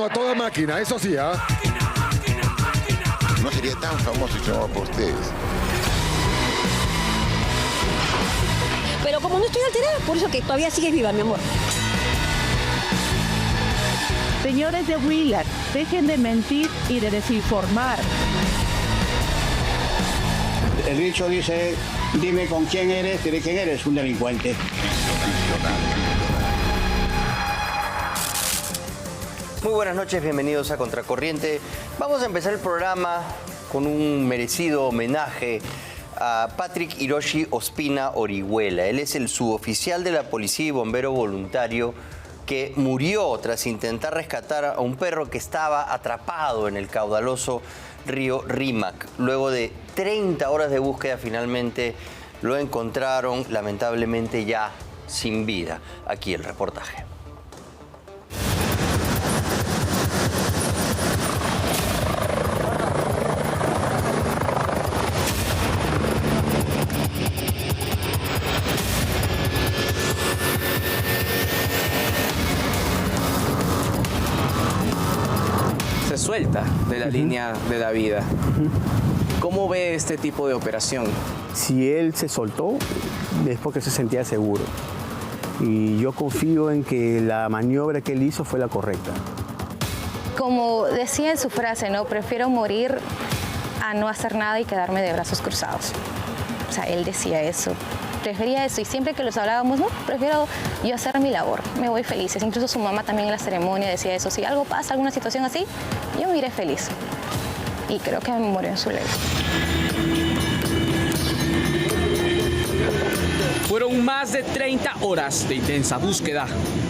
mano a toda máquina, eso sí, ¿ah? No sería tan famoso si no por ustedes. Pero como no estoy alterada, por eso que todavía sigues viva, mi amor. Señores de Willard, dejen de mentir y de desinformar. El dicho dice, dime con quién eres, diré quién eres, un delincuente. Muy buenas noches, bienvenidos a Contracorriente. Vamos a empezar el programa con un merecido homenaje a Patrick Hiroshi Ospina Orihuela. Él es el suboficial de la policía y bombero voluntario que murió tras intentar rescatar a un perro que estaba atrapado en el caudaloso río Rímac. Luego de 30 horas de búsqueda, finalmente lo encontraron, lamentablemente ya sin vida. Aquí el reportaje. Se suelta de la línea de la vida. ¿Cómo ve este tipo de operación? Si él se soltó, es porque se sentía seguro. Y yo confío en que la maniobra que él hizo fue la correcta. Como decía en su frase, ¿no? Prefiero morir a no hacer nada y quedarme de brazos cruzados. O sea, él decía eso. Prefería eso y siempre que los hablábamos, no, prefiero yo hacer mi labor, me voy feliz. Incluso su mamá también en la ceremonia decía eso, si algo pasa, alguna situación así, yo me iré feliz. Y creo que murió en su lecho. Fueron más de 30 horas de intensa búsqueda.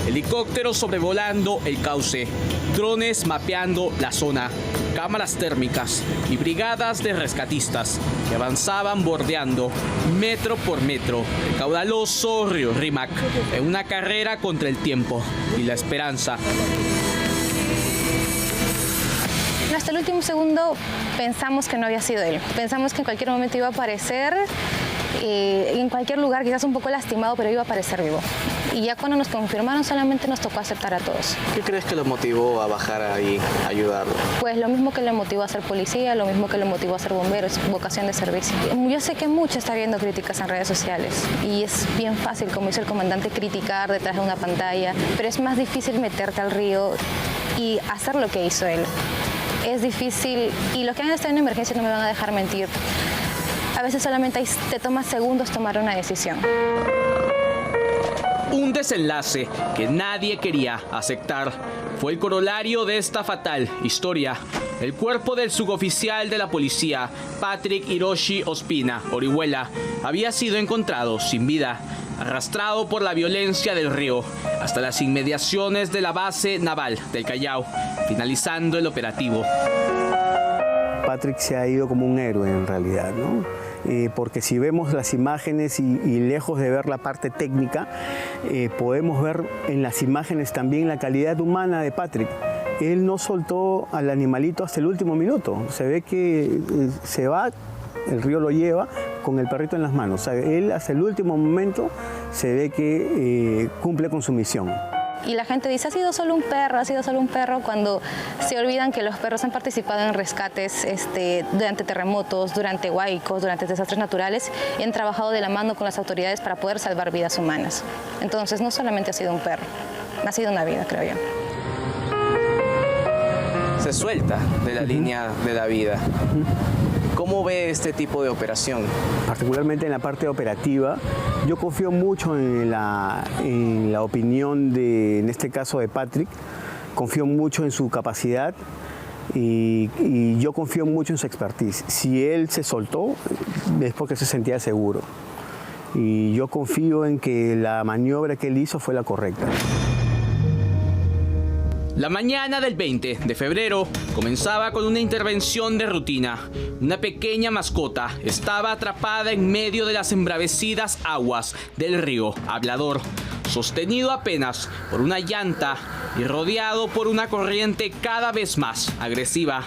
Helicópteros sobrevolando el cauce, drones mapeando la zona, cámaras térmicas y brigadas de rescatistas que avanzaban bordeando metro por metro el caudaloso río Rímac en una carrera contra el tiempo y la esperanza. Hasta el último segundo pensamos que no había sido él. Pensamos que en cualquier momento iba a aparecer, en cualquier lugar, quizás un poco lastimado, pero iba a aparecer vivo. Y ya cuando nos confirmaron, solamente nos tocó aceptar a todos. ¿Qué crees que lo motivó a bajar ahí, a ayudarlo? Pues lo mismo que le motivó a ser policía, lo mismo que le motivó a ser bombero, es vocación de servicio. Yo sé que mucho está viendo críticas en redes sociales y es bien fácil, como dice el comandante, criticar detrás de una pantalla, pero es más difícil meterte al río y hacer lo que hizo él. Es difícil y los que han estado en emergencia no me van a dejar mentir. A veces solamente te toma segundos tomar una decisión. Un desenlace que nadie quería aceptar fue el corolario de esta fatal historia. El cuerpo del suboficial de la policía, Patrick Hiroshi Ospina Orihuela, había sido encontrado sin vida, arrastrado por la violencia del río hasta las inmediaciones de la base naval del Callao, finalizando el operativo. Patrick se ha ido como un héroe en realidad, ¿no? Porque si vemos las imágenes y lejos de ver la parte técnica, podemos ver en las imágenes también la calidad humana de Patrick. Él no soltó al animalito hasta el último minuto. Se ve que se va, el río lo lleva con el perrito en las manos. O sea, él hasta el último momento se ve que cumple con su misión. Y la gente dice, ha sido solo un perro, cuando se olvidan que los perros han participado en rescates durante terremotos, durante huaicos, durante desastres naturales, y han trabajado de la mano con las autoridades para poder salvar vidas humanas. Entonces, no solamente ha sido un perro, ha sido una vida, creo yo. Se suelta de la línea de la vida. ¿Cómo ve este tipo de operación? Particularmente en la parte operativa, yo confío mucho en la opinión en este caso de Patrick, confío mucho en su capacidad y yo confío mucho en su expertise. Si él se soltó, es porque se sentía seguro. Y yo confío en que la maniobra que él hizo fue la correcta. La mañana del 20 de febrero comenzaba con una intervención de rutina. Una pequeña mascota estaba atrapada en medio de las embravecidas aguas del río Hablador, sostenido apenas por una llanta y rodeado por una corriente cada vez más agresiva.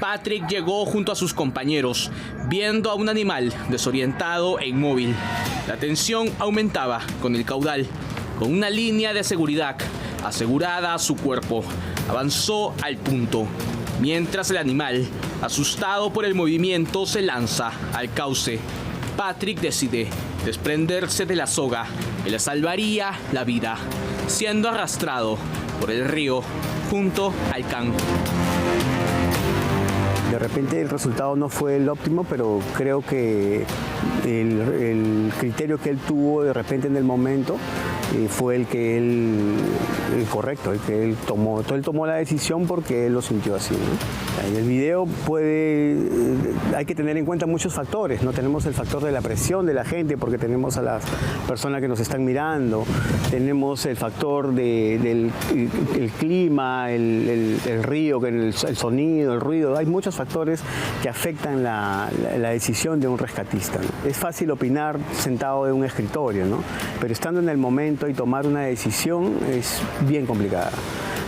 Patrick llegó junto a sus compañeros, viendo a un animal desorientado e inmóvil. La tensión aumentaba con el caudal, con una línea de seguridad asegurada a su cuerpo. avanzó al punto, mientras el animal, asustado por el movimiento, se lanza al cauce. Patrick decide desprenderse de la soga que le salvaría la vida, siendo arrastrado por el río junto al can. De repente el resultado no fue el óptimo, pero creo que el criterio que él tuvo de repente en el momento fue el correcto, el que él tomó. Entonces él tomó la decisión porque él lo sintió así, ¿no? En el video hay que tener en cuenta muchos factores, ¿no? Tenemos el factor de la presión de la gente porque tenemos a las personas que nos están mirando, tenemos el factor del clima, el río, el sonido, el ruido. Hay muchos factores que afectan la decisión de un rescatista, ¿no? Es fácil opinar sentado en un escritorio, ¿no? Pero estando en el momento y tomar una decisión es bien complicada.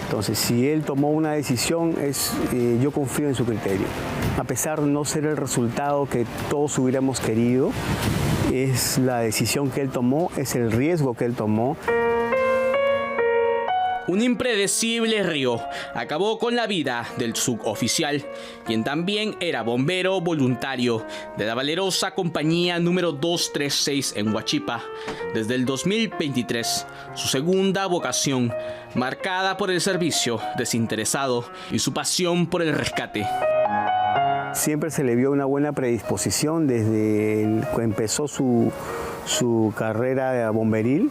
Entonces, si él tomó una decisión, yo confío en su criterio. A pesar de no ser el resultado que todos hubiéramos querido, es la decisión que él tomó, es el riesgo que él tomó. Un impredecible río acabó con la vida del suboficial, quien también era bombero voluntario de la valerosa compañía número 236 en Huachipa. Desde el 2023, su segunda vocación, marcada por el servicio desinteresado y su pasión por el rescate. Siempre se le vio una buena predisposición desde que empezó su carrera bomberil.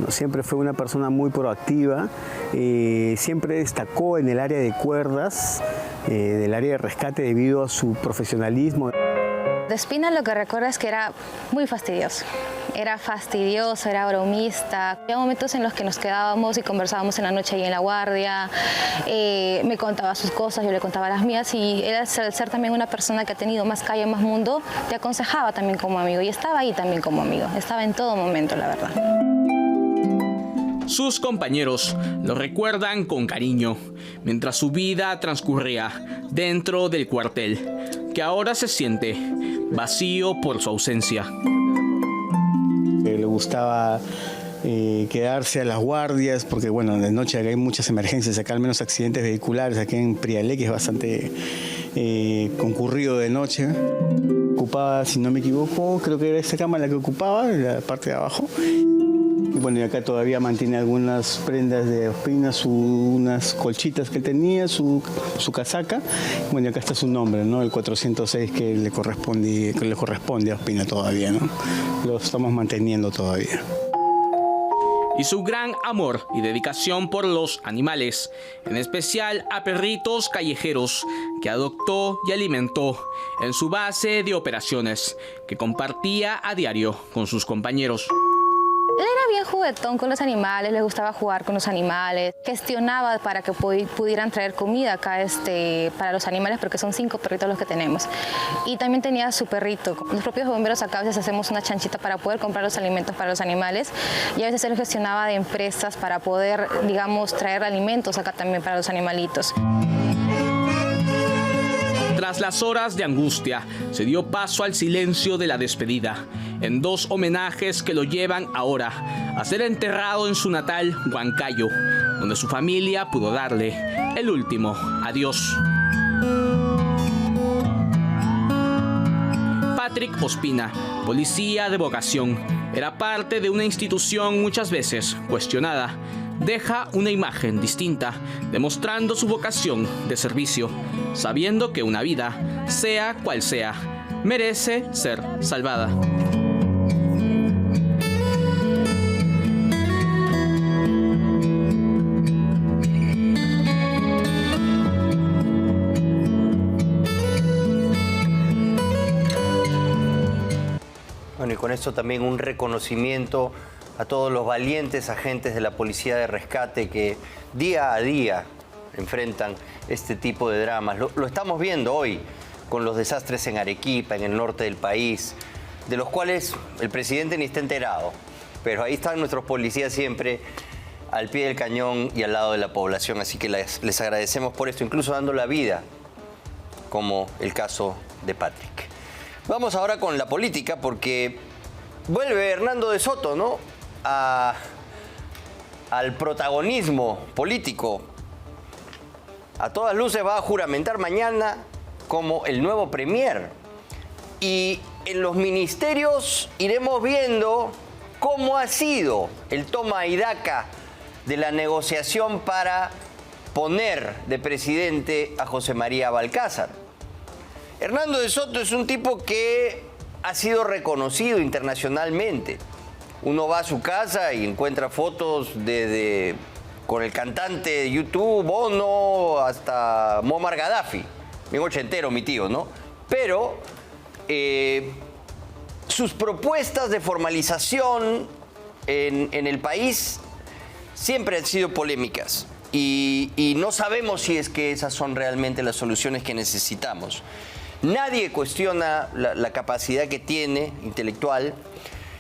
Siempre fue una persona muy proactiva, siempre destacó en el área de cuerdas, del área de rescate debido a su profesionalismo. De Ospina lo que recuerdo es que era muy fastidioso. Era fastidioso, era bromista. Había momentos en los que nos quedábamos y conversábamos en la noche ahí en la guardia. Me contaba sus cosas, yo le contaba las mías. Y él, al ser también una persona que ha tenido más calle, más mundo, te aconsejaba también como amigo. Y estaba ahí también como amigo. Estaba en todo momento, la verdad. Sus compañeros lo recuerdan con cariño, mientras su vida transcurría dentro del cuartel, que ahora se siente vacío por su ausencia. Le gustaba quedarse a las guardias, porque bueno, de noche acá hay muchas emergencias, acá al menos accidentes vehiculares, aquí en Prialé, que es bastante concurrido de noche. Ocupaba, si no me equivoco, creo que era esta cama la que ocupaba, la parte de abajo. Y bueno, y acá todavía mantiene algunas prendas de Ospina, unas colchitas que tenía, su casaca. Bueno, y acá está su nombre, ¿no? El 406 que le corresponde a Ospina todavía, ¿no? Lo estamos manteniendo todavía. Y su gran amor y dedicación por los animales, en especial a perritos callejeros que adoptó y alimentó en su base de operaciones, que compartía a diario con sus compañeros. Él era bien juguetón con los animales, le gustaba jugar con los animales, gestionaba para que pudieran traer comida acá para los animales, porque son 5 perritos los que tenemos. Y también tenía su perrito. Los propios bomberos acá a veces hacemos una chanchita para poder comprar los alimentos para los animales, y a veces él gestionaba de empresas para poder, digamos, traer alimentos acá también para los animalitos. Tras las horas de angustia, se dio paso al silencio de la despedida, en 2 homenajes que lo llevan ahora a ser enterrado en su natal Huancayo, donde su familia pudo darle el último adiós. Patrick Ospina, policía de vocación, era parte de una institución muchas veces cuestionada. Deja una imagen distinta, demostrando su vocación de servicio, sabiendo que una vida, sea cual sea, merece ser salvada. Bueno, y con esto también un reconocimiento a todos los valientes agentes de la Policía de Rescate que día a día enfrentan este tipo de dramas. Lo estamos viendo hoy con los desastres en Arequipa, en el norte del país, de los cuales el presidente ni está enterado. Pero ahí están nuestros policías siempre al pie del cañón y al lado de la población. Así que les agradecemos por esto, incluso dando la vida, como el caso de Patrick. Vamos ahora con la política, porque vuelve Hernando de Soto, ¿no?, al protagonismo político. a todas luces va a juramentar mañana como el nuevo premier. Y en los ministerios iremos viendo cómo ha sido el toma y daca de la negociación para poner de presidente a José María Balcázar. Hernando de Soto es un tipo que ha sido reconocido internacionalmente. Uno va a su casa y encuentra fotos desde con el cantante de YouTube, Bono, hasta Muammar Gaddafi. Bien ochentero mi tío, ¿no? Pero sus propuestas de formalización en el país siempre han sido polémicas y no sabemos si es que esas son realmente las soluciones que necesitamos. Nadie cuestiona la capacidad que tiene intelectual,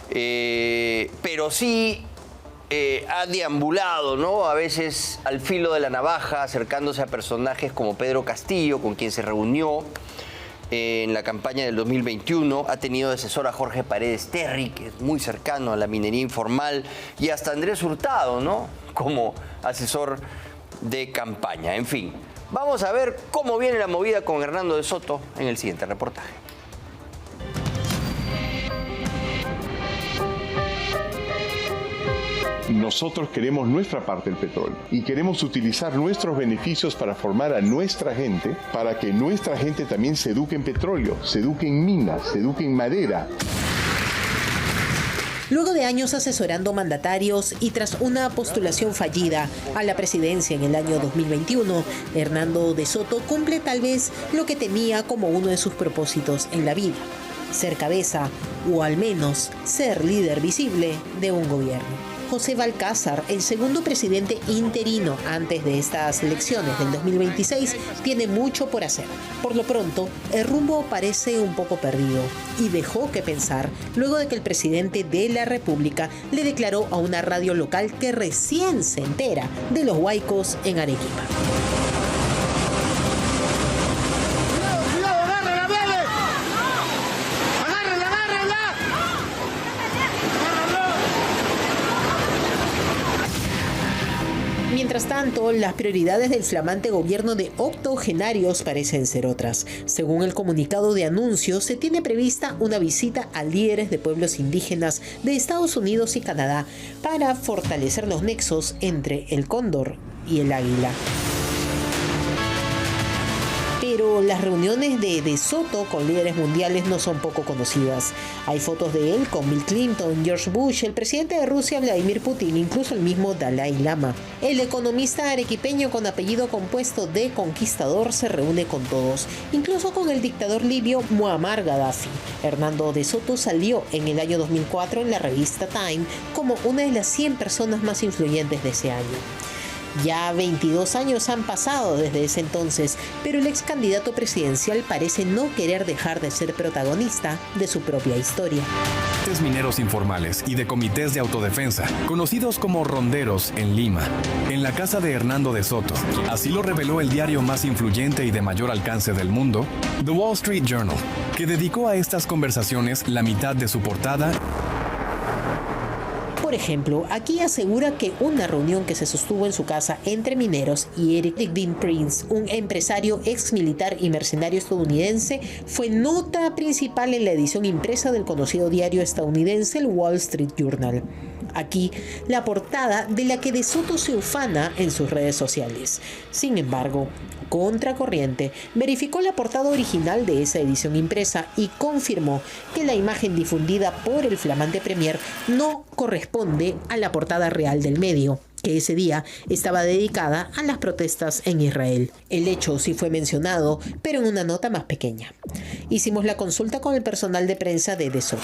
pero sí ha deambulado, ¿no? A veces al filo de la navaja, acercándose a personajes como Pedro Castillo, con quien se reunió en la campaña del 2021. Ha tenido de asesor a Jorge Paredes Terry, que es muy cercano a la minería informal, y hasta Andrés Hurtado, ¿no? Como asesor de campaña. En fin, vamos a ver cómo viene la movida con Hernando de Soto en el siguiente reportaje. Nosotros queremos nuestra parte del petróleo y queremos utilizar nuestros beneficios para formar a nuestra gente, para que nuestra gente también se eduque en petróleo, se eduque en minas, se eduque en madera. Luego de años asesorando mandatarios y tras una postulación fallida a la presidencia en el año 2021, Hernando de Soto cumple tal vez lo que tenía como uno de sus propósitos en la vida: ser cabeza o al menos ser líder visible de un gobierno. José Balcázar, el segundo presidente interino antes de estas elecciones del 2026, tiene mucho por hacer. Por lo pronto, el rumbo parece un poco perdido y dejó que pensar luego de que el presidente de la República le declaró a una radio local que recién se entera de los huaicos en Arequipa. Mientras tanto, las prioridades del flamante gobierno de octogenarios parecen ser otras. Según el comunicado de anuncios, se tiene prevista una visita a líderes de pueblos indígenas de Estados Unidos y Canadá para fortalecer los nexos entre el cóndor y el águila. Pero las reuniones de Soto con líderes mundiales no son poco conocidas. Hay fotos de él con Bill Clinton, George Bush, el presidente de Rusia, Vladimir Putin, incluso el mismo Dalai Lama. El economista arequipeño con apellido compuesto de Conquistador se reúne con todos, incluso con el dictador libio Muammar Gaddafi. Hernando de Soto salió en el año 2004 en la revista Time como una de las 100 personas más influyentes de ese año. Ya 22 años han pasado desde ese entonces, pero el ex candidato presidencial parece no querer dejar de ser protagonista de su propia historia. Mineros informales y de comités de autodefensa, conocidos como ronderos en Lima, en la casa de Hernando de Soto. Así lo reveló el diario más influyente y de mayor alcance del mundo, The Wall Street Journal, que dedicó a estas conversaciones la mitad de su portada. Por ejemplo, aquí asegura que una reunión que se sostuvo en su casa entre mineros y Eric Dean Prince, un empresario ex militar y mercenario estadounidense, fue nota principal en la edición impresa del conocido diario estadounidense el Wall Street Journal. Aquí, la portada de la que de Soto se ufana en sus redes sociales. Sin embargo, Contracorriente verificó la portada original de esa edición impresa y confirmó que la imagen difundida por el flamante premier no corresponde a la portada real del medio, que ese día estaba dedicada a las protestas en Israel. El hecho sí fue mencionado, pero en una nota más pequeña. Hicimos la consulta con el personal de prensa de Soto.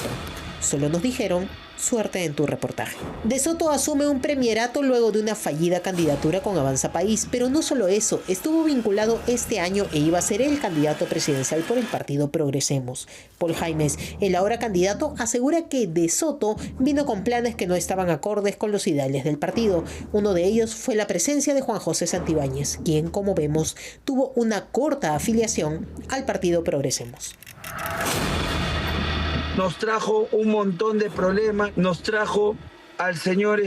Solo nos dijeron: suerte en tu reportaje. De Soto asume un premierato luego de una fallida candidatura con Avanza País, pero no solo eso, estuvo vinculado este año e iba a ser el candidato presidencial por el partido Progresemos. Paul Jaimes, el ahora candidato, asegura que De Soto vino con planes que no estaban acordes con los ideales del partido. Uno de ellos fue la presencia de Juan José Santibáñez, quien, como vemos, tuvo una corta afiliación al partido Progresemos. Nos trajo un montón de problemas, nos trajo al señor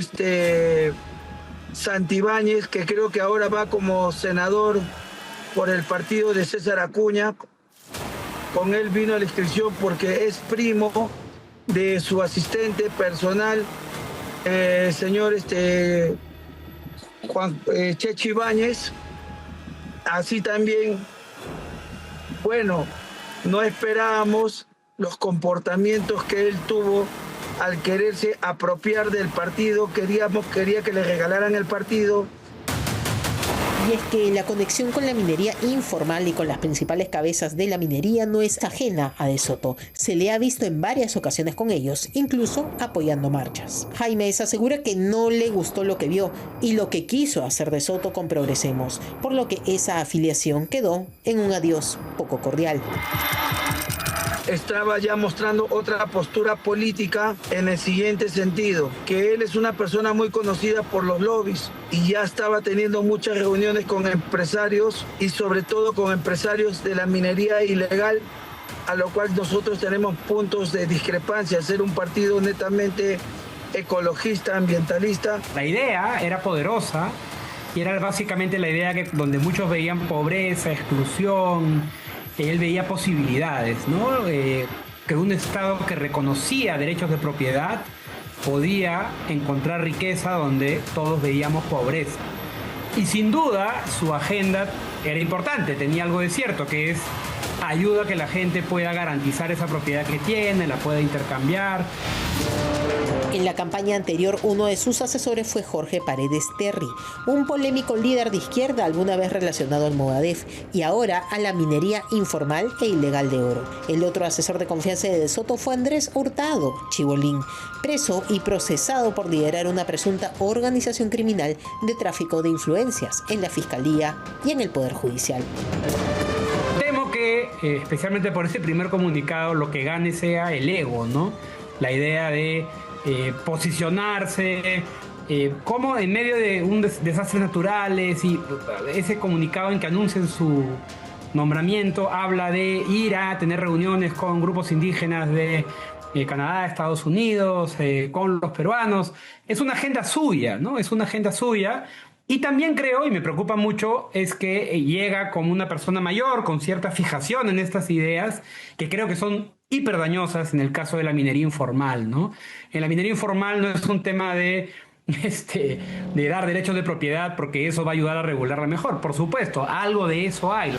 Santibáñez, que creo que ahora va como senador por el partido de César Acuña. Con él vino a la inscripción porque es primo de su asistente personal, señor Juan Checho Ibáñez. Así también, bueno, no esperábamos los comportamientos que él tuvo al quererse apropiar del partido. Quería que le regalaran el partido. Y es que la conexión con la minería informal y con las principales cabezas de la minería no es ajena a De Soto. Se le ha visto en varias ocasiones con ellos, incluso apoyando marchas. Jaimes asegura que no le gustó lo que vio y lo que quiso hacer De Soto con Progresemos, por lo que esa afiliación quedó en un adiós poco cordial. Estaba ya mostrando otra postura política en el siguiente sentido, que él es una persona muy conocida por los lobbies y ya estaba teniendo muchas reuniones con empresarios y sobre todo con empresarios de la minería ilegal, a lo cual nosotros tenemos puntos de discrepancia, ser un partido netamente ecologista, ambientalista. La idea era poderosa y era básicamente la idea que donde muchos veían pobreza, exclusión, él veía posibilidades, ¿no? Que un Estado que reconocía derechos de propiedad podía encontrar riqueza donde todos veíamos pobreza. Y sin duda su agenda era importante, tenía algo de cierto, que es ayuda a que la gente pueda garantizar esa propiedad que tiene, la pueda intercambiar. En la campaña anterior, uno de sus asesores fue Jorge Paredes Terry, un polémico líder de izquierda alguna vez relacionado al Movadef y ahora a la minería informal e ilegal de oro. El otro asesor de confianza de Soto fue Andrés Hurtado, Chibolín, preso y procesado por liderar una presunta organización criminal de tráfico de influencias en la Fiscalía y en el Poder Judicial. Temo que, especialmente por ese primer comunicado, lo que gane sea el ego, ¿no? La idea de posicionarse como en medio de un desastres naturales, y ese comunicado en que anuncian su nombramiento habla de ir a tener reuniones con grupos indígenas de Canadá, Estados Unidos, con los peruanos. Es una agenda suya, ¿no? Es una agenda suya. Y también creo, y me preocupa mucho, es que llega como una persona mayor, con cierta fijación en estas ideas, que creo que son hiperdañosas en el caso de la minería informal, ¿no? En la minería informal no es un tema de dar derechos de propiedad porque eso va a ayudar a regularla mejor. Por supuesto, algo de eso hay.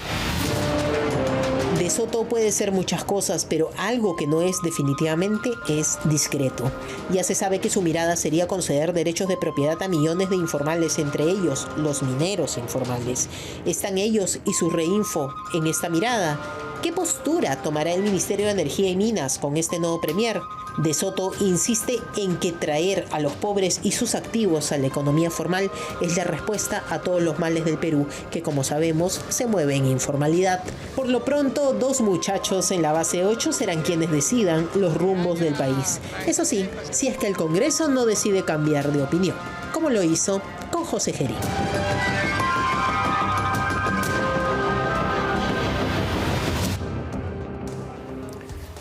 De Soto puede ser muchas cosas, pero algo que no es definitivamente es discreto. Ya se sabe que su mirada sería conceder derechos de propiedad a millones de informales, entre ellos los mineros informales. ¿Están ellos y su reinfo en esta mirada? ¿Qué postura tomará el Ministerio de Energía y Minas con este nuevo premier? De Soto insiste en que traer a los pobres y sus activos a la economía formal es la respuesta a todos los males del Perú, que como sabemos se mueve en informalidad. Por lo pronto, 2 muchachos en la base 8 serán quienes decidan los rumbos del país. Eso sí, si es que el Congreso no decide cambiar de opinión, como lo hizo con José Gerí.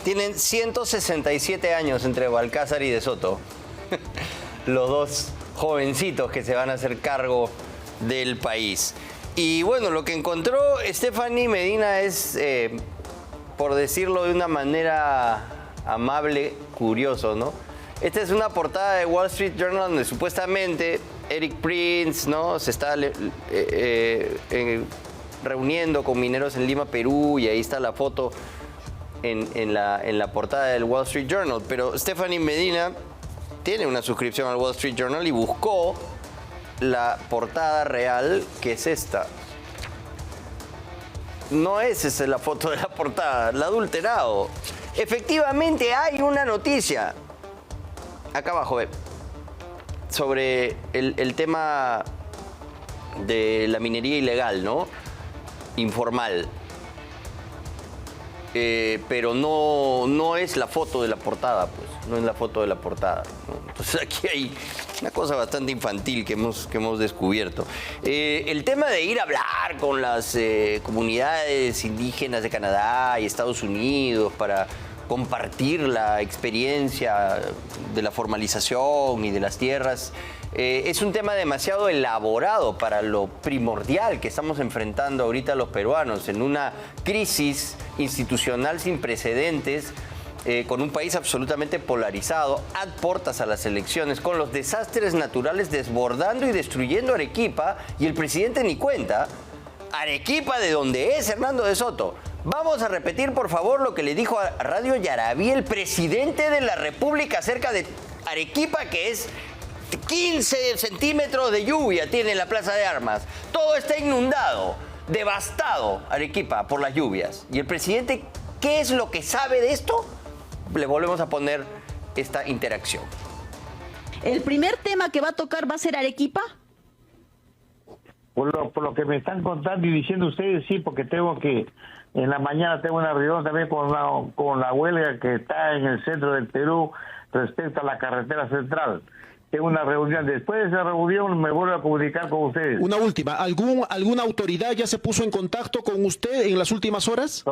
Tienen 167 años entre Balcázar y De Soto. Los dos jovencitos que se van a hacer cargo del país. Y bueno, lo que encontró Stephanie Medina es, por decirlo de una manera amable, curioso, ¿no? Esta es una portada de Wall Street Journal donde supuestamente Eric Prince, ¿no?, se está reuniendo con mineros en Lima, Perú, y ahí está la foto en la portada del Wall Street Journal. Pero Stephanie Medina tiene una suscripción al Wall Street Journal y buscó la portada real, que es esta. No es esa la foto de la portada, la ha adulterado. Efectivamente hay una noticia acá abajo, sobre el tema de la minería ilegal, ¿no?, informal. Pero no es la foto de la portada, pues. No es la foto de la portada, ¿no? Entonces aquí hay una cosa bastante infantil que hemos descubierto. El tema de ir a hablar con las comunidades indígenas de Canadá y Estados Unidos para compartir la experiencia de la formalización y de las tierras Es un tema demasiado elaborado para lo primordial que estamos enfrentando ahorita los peruanos, en una crisis institucional sin precedentes, con un país absolutamente polarizado, a puertas a las elecciones, con los desastres naturales desbordando y destruyendo Arequipa, y el presidente ni cuenta. Arequipa, de donde es Hernando de Soto. Vamos a repetir, por favor, lo que le dijo a Radio Yarabí el presidente de la República acerca de Arequipa, que es 15 centímetros de lluvia tiene la Plaza de Armas. Todo está inundado, devastado Arequipa por las lluvias. Y el presidente, ¿qué es lo que sabe de esto? Le volvemos a poner esta interacción. ¿El primer tema que va a tocar va a ser Arequipa? Por lo que me están contando y diciendo ustedes, sí, porque en la mañana tengo una reunión también con la huelga que está en el centro del Perú respecto a la carretera central. Tengo una reunión. Después de esa reunión me vuelvo a comunicar con ustedes. Una última. ¿Alguna autoridad ya se puso en contacto con usted en las últimas horas?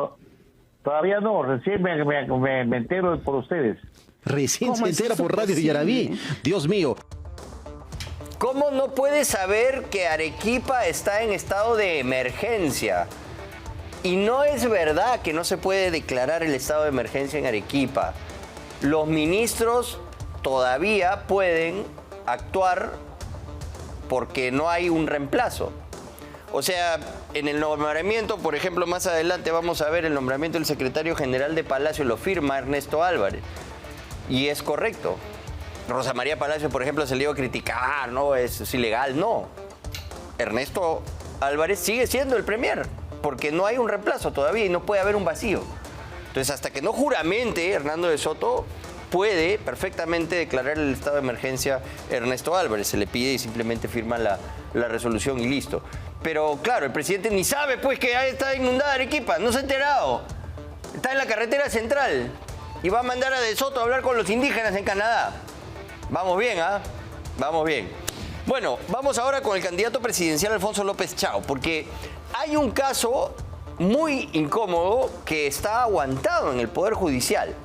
Todavía no. Recién me entero por ustedes. Recién se entera por Radio Yarabí. Dios mío. ¿Cómo no puede saber que Arequipa está en estado de emergencia? Y no es verdad que no se puede declarar el estado de emergencia en Arequipa. Los ministros todavía pueden actuar porque no hay un reemplazo. O sea, en el nombramiento, por ejemplo, más adelante vamos a ver el nombramiento del secretario general de Palacio, lo firma Ernesto Álvarez. Y es correcto. Rosa María Palacio, por ejemplo, se le iba a criticar, ¿no? Es ilegal. No. Ernesto Álvarez sigue siendo el premier, porque no hay un reemplazo todavía y no puede haber un vacío. Entonces, hasta que no juramente Hernando de Soto, puede perfectamente declarar el estado de emergencia Ernesto Álvarez. Se le pide y simplemente firma la resolución y listo. Pero claro, el presidente ni sabe pues que está inundada Arequipa, no se ha enterado. Está en la carretera central y va a mandar a De Soto a hablar con los indígenas en Canadá. Vamos bien, ¿ah? Vamos bien. Bueno, vamos ahora con el candidato presidencial Alfonso López Chao, porque hay un caso muy incómodo que está aguantado en el Poder Judicial.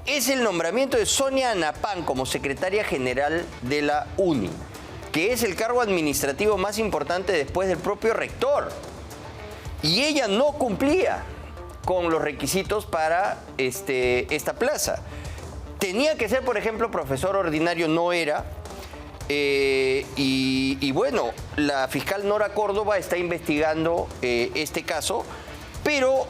Es el nombramiento de Sonia Anapán como secretaria general de la UNI, que es el cargo administrativo más importante después del propio rector. Y ella no cumplía con los requisitos para esta plaza. Tenía que ser, por ejemplo, profesor ordinario, no era. Y bueno, la fiscal Nora Córdoba está investigando este caso, pero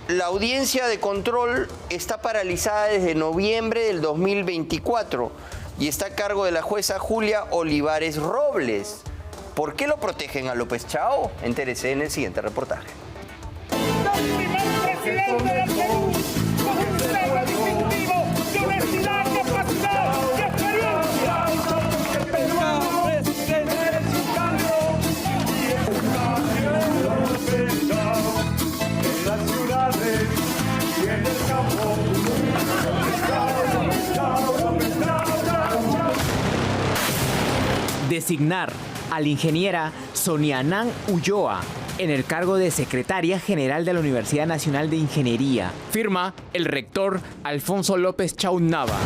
la audiencia de control está paralizada desde noviembre del 2024 y está a cargo de la jueza Julia Olivares Robles. ¿Por qué lo protegen a López Chao? Entérese en el siguiente reportaje. Designar a la ingeniera Sonianán Ulloa en el cargo de secretaria general de la Universidad Nacional de Ingeniería. Firma el rector Alfonso López Chao Nava.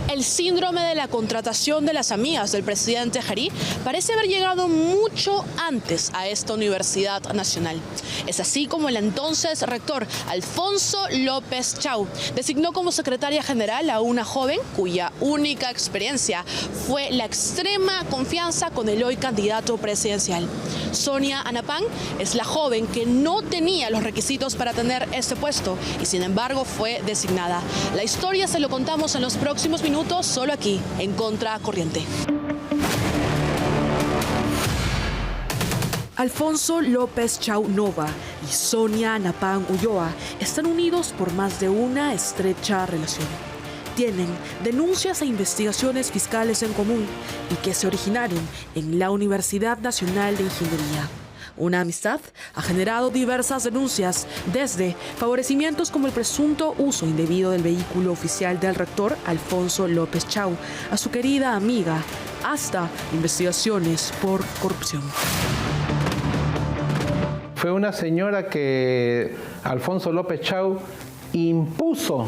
El síndrome de la contratación de las amigas del presidente Jari parece haber llegado mucho antes a esta Universidad Nacional. Es así como el entonces rector Alfonso López Chao designó como secretaria general a una joven cuya única experiencia fue la extrema confianza con el hoy candidato presidencial. Sonia Anapán es la joven que no tenía los requisitos para tener este puesto y sin embargo fue designada. La historia se lo contamos en los próximos minutos, solo aquí, en Contracorriente. Alfonso López Chao Nova y Sonia Anapán Ulloa están unidos por más de una estrecha relación. Tienen denuncias e investigaciones fiscales en común y que se originaron en la Universidad Nacional de Ingeniería. Una amistad ha generado diversas denuncias, desde favorecimientos como el presunto uso indebido del vehículo oficial del rector Alfonso López Chao a su querida amiga, hasta investigaciones por corrupción. Fue una señora que Alfonso López Chao impuso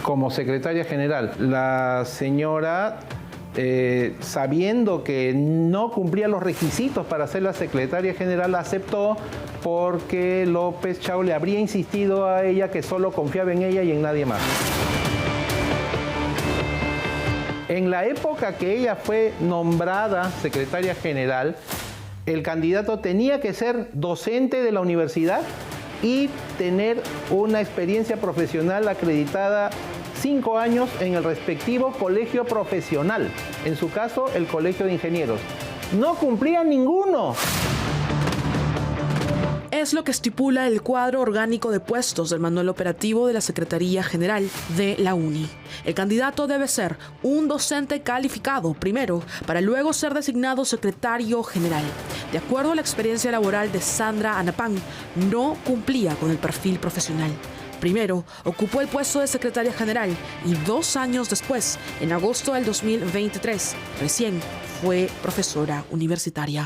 como secretaria general. La señora, sabiendo que no cumplía los requisitos para ser la secretaria general, aceptó porque López Chao le habría insistido a ella que solo confiaba en ella y en nadie más. En la época que ella fue nombrada secretaria general, el candidato tenía que ser docente de la universidad y tener una experiencia profesional acreditada 5 años en el respectivo colegio profesional. En su caso, el Colegio de Ingenieros. No cumplía ninguno. Es lo que estipula el cuadro orgánico de puestos del manual operativo de la Secretaría General de la UNI. El candidato debe ser un docente calificado primero, para luego ser designado secretario general. De acuerdo a la experiencia laboral de Sandra Anapán, no cumplía con el perfil profesional. Primero, ocupó el puesto de secretaria general y 2 años después, en agosto del 2023, recién fue profesora universitaria.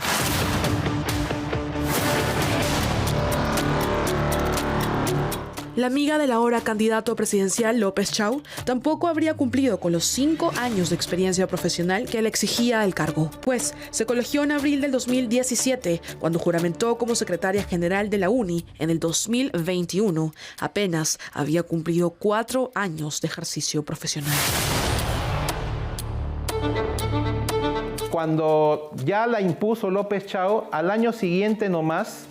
La amiga del ahora candidato presidencial López Chao tampoco habría cumplido con los 5 años de experiencia profesional que le exigía el cargo, pues se colegió en abril del 2017, cuando juramentó como secretaria general de la UNI en el 2021. Apenas había cumplido 4 años de ejercicio profesional. Cuando ya la impuso López Chao, al año siguiente nomás,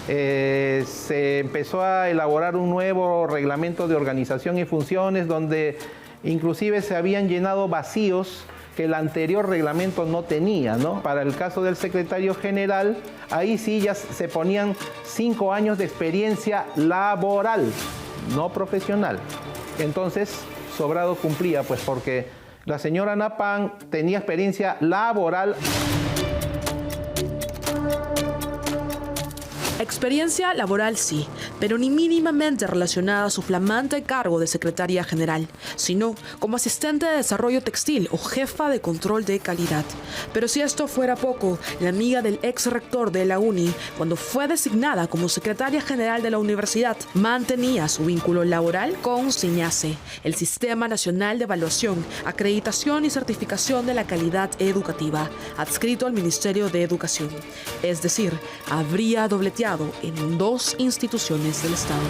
se empezó a elaborar un nuevo reglamento de organización y funciones donde inclusive se habían llenado vacíos que el anterior reglamento no tenía, ¿no? Para el caso del secretario general, ahí sí ya se ponían 5 años de experiencia laboral, no profesional. Entonces, sobrado cumplía, pues porque la señora Anapán tenía experiencia laboral. Experiencia laboral sí, pero ni mínimamente relacionada a su flamante cargo de secretaria general, sino como asistente de desarrollo textil o jefa de control de calidad. Pero si esto fuera poco, la amiga del ex rector de la UNI, cuando fue designada como secretaria general de la universidad, mantenía su vínculo laboral con SINACE, el Sistema Nacional de Evaluación, Acreditación y Certificación de la Calidad Educativa, adscrito al Ministerio de Educación. Es decir, habría dobleteado en 2 instituciones del Estado.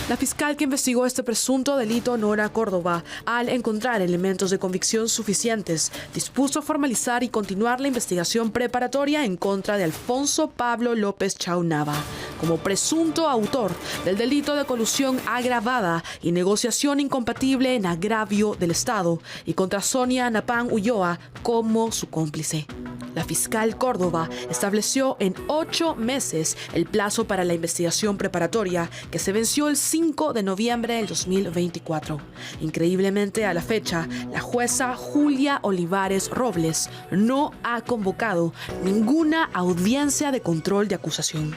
La fiscal que investigó este presunto delito, Nora Córdoba, al encontrar elementos de convicción suficientes, dispuso formalizar y continuar la investigación preparatoria en contra de Alfonso Pablo López Chao Nava, como presunto autor del delito de colusión agravada y negociación incompatible en agravio del Estado, y contra Sonia Anapán Ulloa como su cómplice. La fiscal Córdoba estableció en 8 meses el plazo para la investigación preparatoria, que se venció el 5 de noviembre del 2024. Increíblemente, a la fecha, la jueza Julia Olivares Robles no ha convocado ninguna audiencia de control de acusación.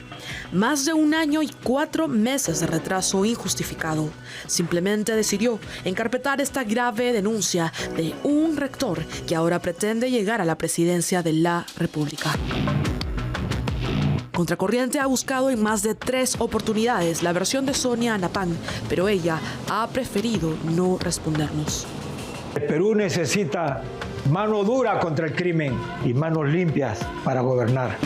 Más de 1 año y 4 meses de retraso injustificado. Simplemente decidió encarpetar esta grave denuncia de un rector que ahora pretende llegar a la presidencia de la República. Contracorriente ha buscado en más de 3 oportunidades la versión de Sonia Anapán, pero ella ha preferido no respondernos. El Perú necesita mano dura contra el crimen y manos limpias para gobernar.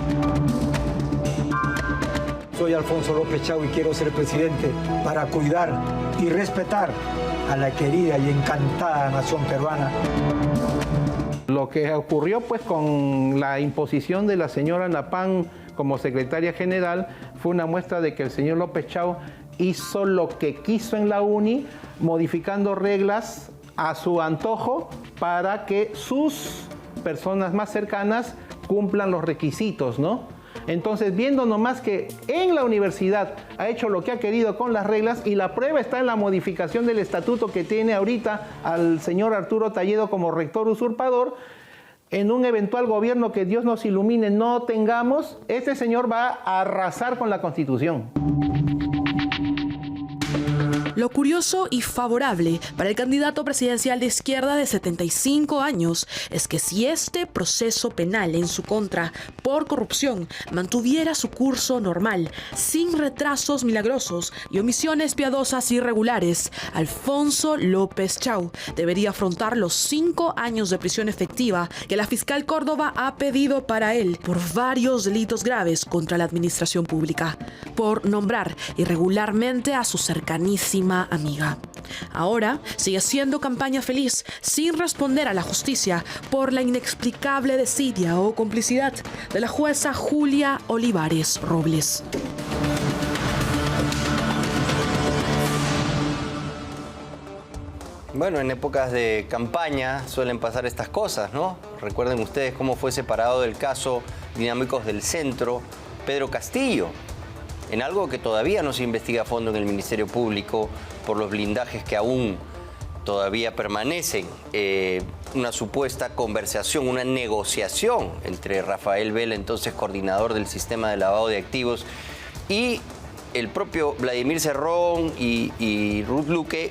Soy Alfonso López Chao y quiero ser presidente para cuidar y respetar a la querida y encantada nación peruana. Lo que ocurrió pues con la imposición de la señora Anapán como secretaria general fue una muestra de que el señor López Chao hizo lo que quiso en la UNI, modificando reglas a su antojo para que sus personas más cercanas cumplan los requisitos, ¿no? Entonces, viendo nomás que en la universidad ha hecho lo que ha querido con las reglas, y la prueba está en la modificación del estatuto que tiene ahorita al señor Arturo Talledo como rector usurpador, en un eventual gobierno que Dios nos ilumine no tengamos, este señor va a arrasar con la Constitución. Lo curioso y favorable para el candidato presidencial de izquierda de 75 años es que si este proceso penal en su contra por corrupción mantuviera su curso normal, sin retrasos milagrosos y omisiones piadosas irregulares, Alfonso López Chau debería afrontar los 5 años de prisión efectiva que la fiscal Córdoba ha pedido para él por varios delitos graves contra la administración pública, por nombrar irregularmente a su cercanísima amiga. Ahora sigue haciendo campaña feliz sin responder a la justicia por la inexplicable desidia o complicidad de la jueza Julia Olivares Robles. Bueno, en épocas de campaña suelen pasar estas cosas, ¿no? Recuerden ustedes cómo fue separado del caso Dinámicos del Centro Pedro Castillo, en algo que todavía no se investiga a fondo en el Ministerio Público por los blindajes que aún todavía permanecen. Una supuesta conversación, una negociación entre Rafael Vela, entonces coordinador del sistema de lavado de activos, y el propio Vladimir Cerrón y Ruth Luque,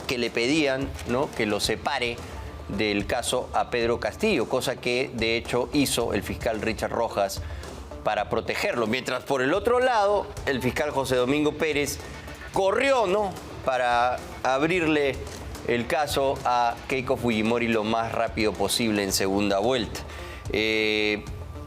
que le pedían, ¿no?, que lo separe del caso a Pedro Castillo, cosa que de hecho hizo el fiscal Richard Rojas para protegerlo, mientras por el otro lado el fiscal José Domingo Pérez corrió, ¿no?, para abrirle el caso a Keiko Fujimori lo más rápido posible en segunda vuelta.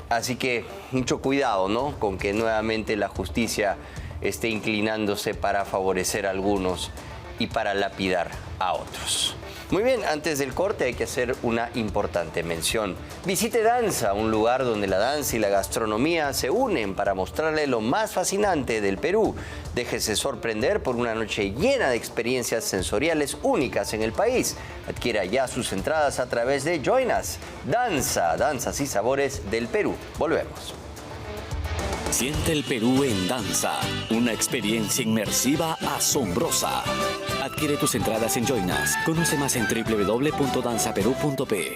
Así que mucho cuidado, ¿no?, con que nuevamente la justicia esté inclinándose para favorecer a algunos y para lapidar a otros. Muy bien, antes del corte hay que hacer una importante mención. Visite Danza, un lugar donde la danza y la gastronomía se unen para mostrarle lo más fascinante del Perú. Déjese sorprender por una noche llena de experiencias sensoriales únicas en el país. Adquiera ya sus entradas a través de Join Us. Danza, danzas y sabores del Perú. Volvemos. Siente el Perú en danza, una experiencia inmersiva asombrosa. Adquiere tus entradas en Join Us. Conoce más en www.danzaperú.pe.